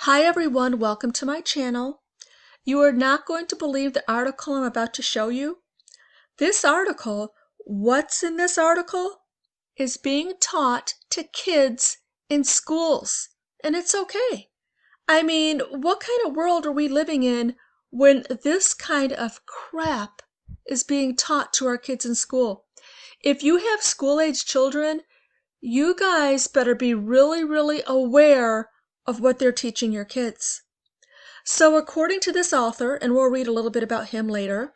Hi everyone, welcome to my channel. You are not going to believe the article I'm about to show you. This article, what's in this article, is being taught to kids in schools. And it's okay. I mean, what kind of world are we living in when this kind of crap is being taught to our kids in school? If you have school-age children, you guys better be really aware of what they're teaching your kids. So according to this author, and we'll read a little bit about him later,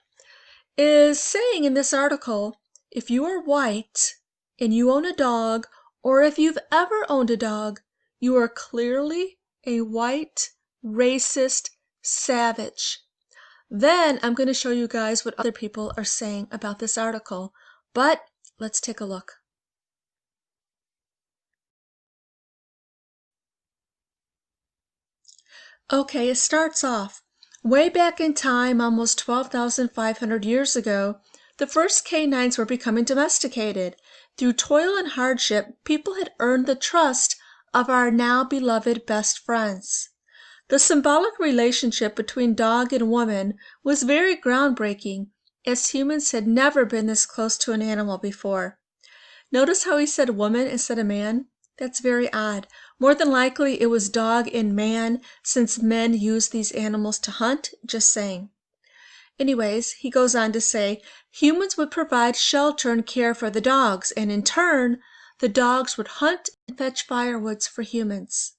is saying in this article, if you are white and you own a dog, or if you've ever owned a dog, you are clearly a white, racist savage. Then I'm going to show you guys what other people are saying about this article. But let's take a look. Okay, it starts off. Way back in time, almost 12,500 years ago, the first canines were becoming domesticated. Through toil and hardship, people had earned the trust of our now beloved best friends. The symbolic relationship between dog and woman was very groundbreaking, as humans had never been this close to an animal before. Notice how he said woman instead of man? That's very odd. More than likely it was dog and man, since men use these animals to hunt, just saying. Anyways, he goes on to say, humans would provide shelter and care for the dogs, and in turn, the dogs would hunt and fetch firewoods for humans.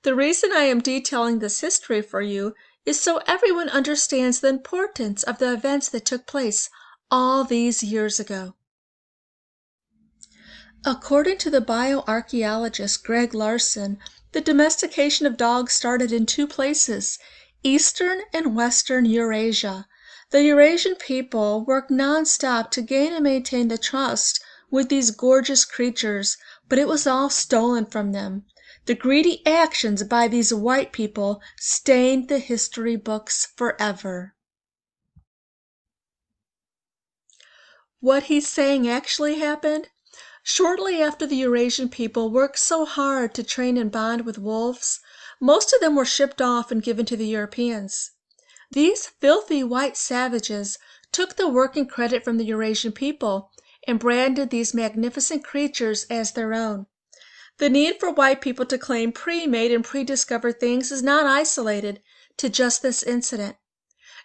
The reason I am detailing this history for you is so everyone understands the importance of the events that took place all these years ago. According to the bioarchaeologist Greg Larson, the domestication of dogs started in two places, Eastern and Western Eurasia. The Eurasian people worked non-stop to gain and maintain the trust with these gorgeous creatures, but it was all stolen from them. The greedy actions by these white people stained the history books forever. What he's saying actually happened? Shortly after the Eurasian people worked so hard to train and bond with wolves, most of them were shipped off and given to the Europeans. These filthy white savages took the work and credit from the Eurasian people and branded these magnificent creatures as their own. The need for white people to claim pre-made and pre-discovered things is not isolated to just this incident.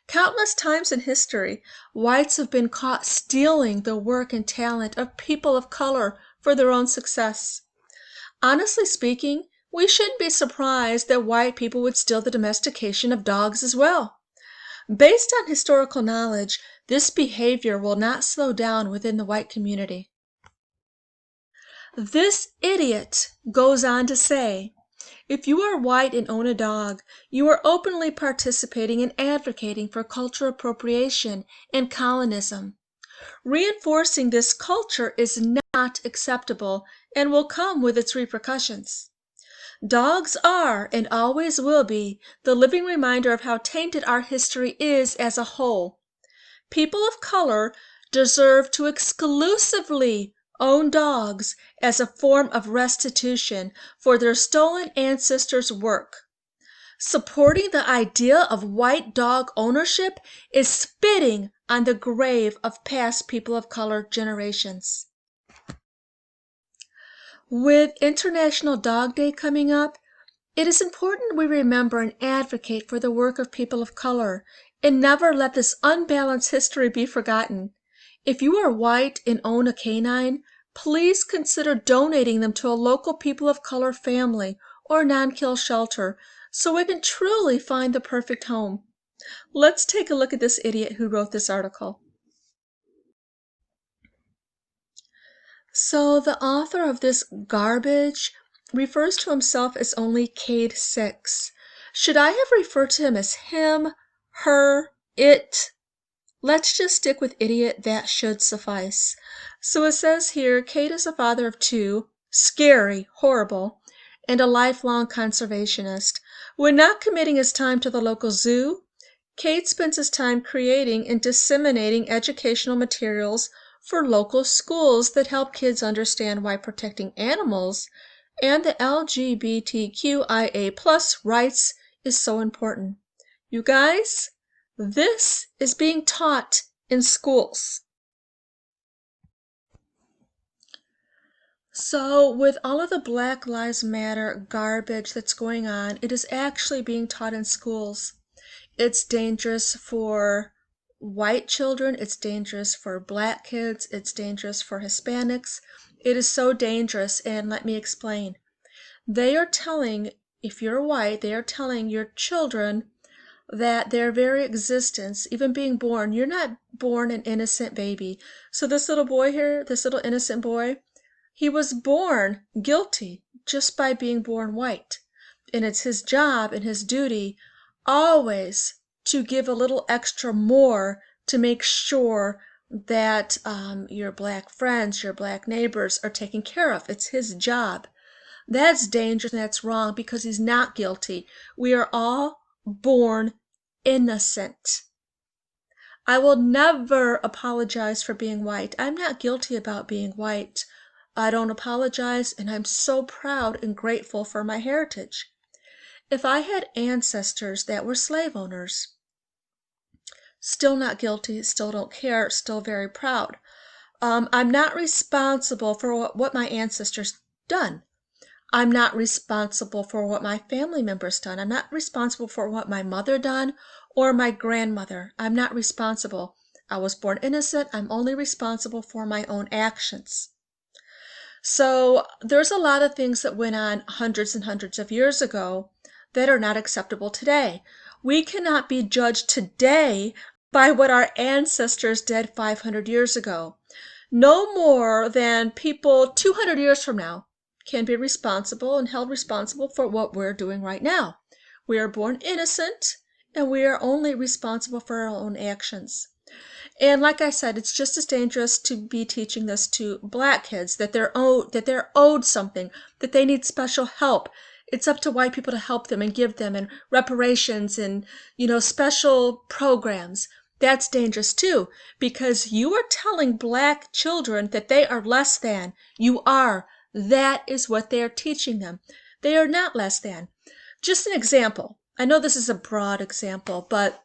Countless times in history, whites have been caught stealing the work and talent of people of color for their own success. Honestly speaking, we shouldn't be surprised that white people would steal the domestication of dogs as well. Based on historical knowledge, this behavior will not slow down within the white community. This idiot goes on to say, if you are white and own a dog, you are openly participating and advocating for cultural appropriation and colonism. Reinforcing this culture is not acceptable and will come with its repercussions. Dogs are, and always will be, the living reminder of how tainted our history is as a whole. People of color deserve to exclusively own dogs as a form of restitution for their stolen ancestors' work. Supporting the idea of white dog ownership is spitting on the grave of past people of color generations. With International Dog Day coming up, it is important we remember and advocate for the work of people of color and never let this unbalanced history be forgotten. If you are white and own a canine, please consider donating them to a local people of color family or non-kill shelter so it can truly find the perfect home. Let's take a look at this idiot who wrote this article. So the author of this garbage refers to himself as only Cade 6. Should I have referred to him as him, her, it? Let's just stick with idiot, that should suffice. So it says here, Cade is a father of 2, scary, horrible, and a lifelong conservationist. When not committing his time to the local zoo, Cade spends his time creating and disseminating educational materials for local schools that help kids understand why protecting animals and the LGBTQIA+ rights is so important. You guys, this is being taught in schools. So with all of the Black Lives Matter garbage that's going on, it is actually being taught in schools. It's dangerous for white children, it's dangerous for black kids, it's dangerous for Hispanics. It is so dangerous, and let me explain. They are telling, if you're white, they are telling your children that their very existence, even being born, you're not born an innocent baby. So this little boy here, this little innocent boy, he was born guilty just by being born white. And it's his job and his duty always to give a little extra more to make sure that your black friends, your black neighbors are taken care of. It's his job. That's dangerous and that's wrong because he's not guilty. We are all born innocent. I will never apologize for being white. I'm not guilty about being white. I don't apologize, and I'm so proud and grateful for my heritage. If I had ancestors that were slave owners, still not guilty, still don't care, still very proud. I'm not responsible for what my ancestors done. I'm not responsible for what my family members done. I'm not responsible for what my mother done or my grandmother. I'm not responsible. I was born innocent. I'm only responsible for my own actions. So there's a lot of things that went on hundreds and hundreds of years ago that are not acceptable today. We cannot be judged today by what our ancestors did 500 years ago. No more than people 200 years from now can be responsible and held responsible for what we're doing right now. We are born innocent, and we are only responsible for our own actions. And like I said, it's just as dangerous to be teaching this to black kids, that they're owed something, that they need special help. It's up to white people to help them and give them and reparations and, special programs. That's dangerous too, because you are telling black children that they are less than. You are. That is what they are teaching them. They are not less than. Just an example. I know this is a broad example, but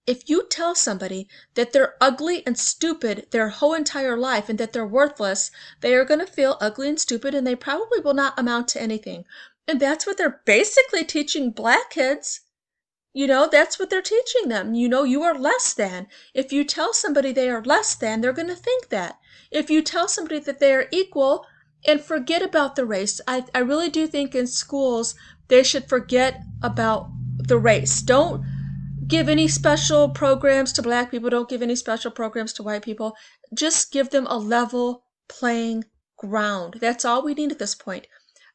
if you tell somebody that they're ugly and stupid their whole entire life and that they're worthless, they are going to feel ugly and stupid, and they probably will not amount to anything. And that's what they're basically teaching black kids. That's what they're teaching them. You are less than. If you tell somebody they are less than, they're going to think that. If you tell somebody that they are equal and forget about the race, I really do think in schools they should forget about the race. Don't give any special programs to black people. Don't give any special programs to white people. Just give them a level playing ground. That's all we need at this point.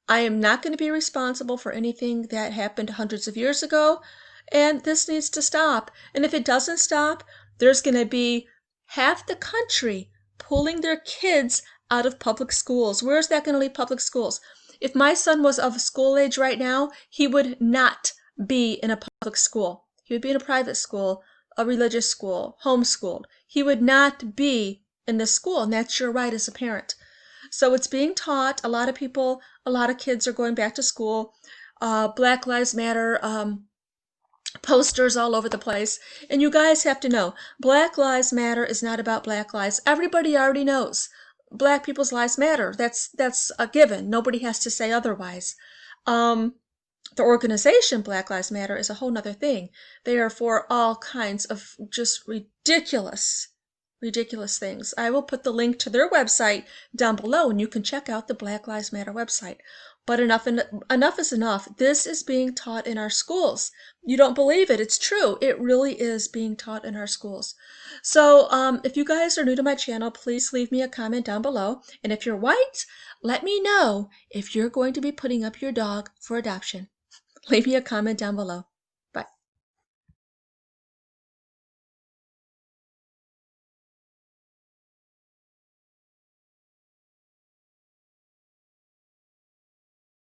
I am not going to be responsible for anything that happened hundreds of years ago, and this needs to stop. And if it doesn't stop, there's going to be half the country pulling their kids out of public schools. Where is that going to leave public schools? If my son was of school age right now, he would not be in a public school. He would be in a private school, a religious school, homeschooled. He would not be in the school, and that's your right as a parent. So it's being taught. A lot of kids are going back to school. Black Lives Matter posters all over the place. And you guys have to know, Black Lives Matter is not about black lives. Everybody already knows. Black people's lives matter. That's a given. Nobody has to say otherwise. The organization Black Lives Matter is a whole nother thing. They are for all kinds of just ridiculous things. I will put the link to their website down below, and you can check out the Black Lives Matter website. But enough is enough. This is being taught in our schools. You don't believe it. It's true. It really is being taught in our schools. So if you guys are new to my channel, please leave me a comment down below. And if you're white, let me know if you're going to be putting up your dog for adoption. Leave me a comment down below.